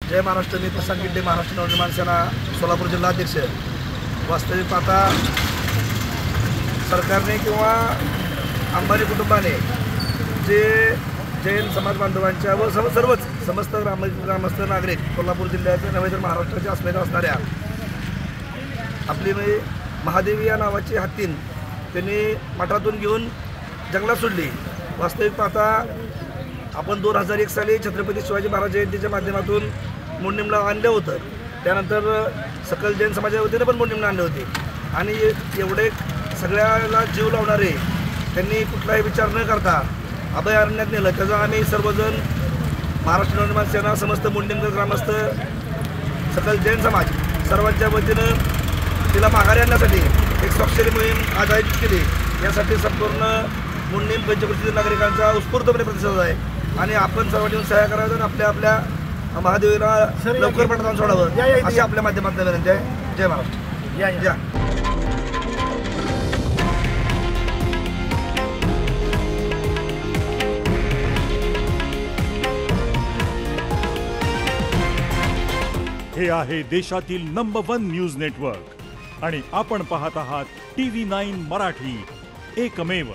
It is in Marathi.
जय महाराष्ट्र. मी प्रशांत गिड्डे, महाराष्ट्र नवनिर्माण सेना सोलापूर जिल्हा अध्यक्ष. वास्तविक पाहता सरकारने किंवा अंबानी कुटुंबाने जे जैन समाज बांधवांच्या व सर्वच समस्त ग्रामस्थ नागरिक कोल्हापूर जिल्ह्याचे नव्हे तर महाराष्ट्राचे अस्मिता असणाऱ्या आपली महादेवी या नावाची हत्तीन त्यांनी मठातून घेऊन जंगलात सोडली. वास्तविक पाहता आपण 2001 साली छत्रपती शिवाजी महाराज जयंतीच्या माध्यमातून मोडणीमला आणलं होतं. त्यानंतर सकल जैन समाजाच्या वतीनं पण मोडणीमला आणले होते आणि एवढे सगळ्याला जीव लावणारे त्यांनी कुठलाही विचार न करता अभयारण्यात नेलं. त्याचा आम्ही सर्वजण महाराष्ट्र नवनिर्माण सेना, समस्त मोडणीमकर ग्रामस्थ, सकल जैन समाज सर्वांच्या वतीनं तिला माघारी आणण्यासाठी एक स्वाक्षरी मोहीम आज आयोजित केली. यासाठी संपूर्ण मोडणीम पंचकृषीतील नागरिकांचा उत्स्फूर्तपणे प्रतिसाद आहे आणि आपण सर्वांनी सहाय्य करायचं आणि आपल्या आपल्या महादेवीला लवकर पटकन सोडावं अशी आपल्या माध्यमातून विनंती आहे. जय महाराष्ट्र. या हे आहे देशातील नंबर 1 न्यूज नेटवर्क आणि आपण पाहत आहात TV9 मराठी, एकमेव.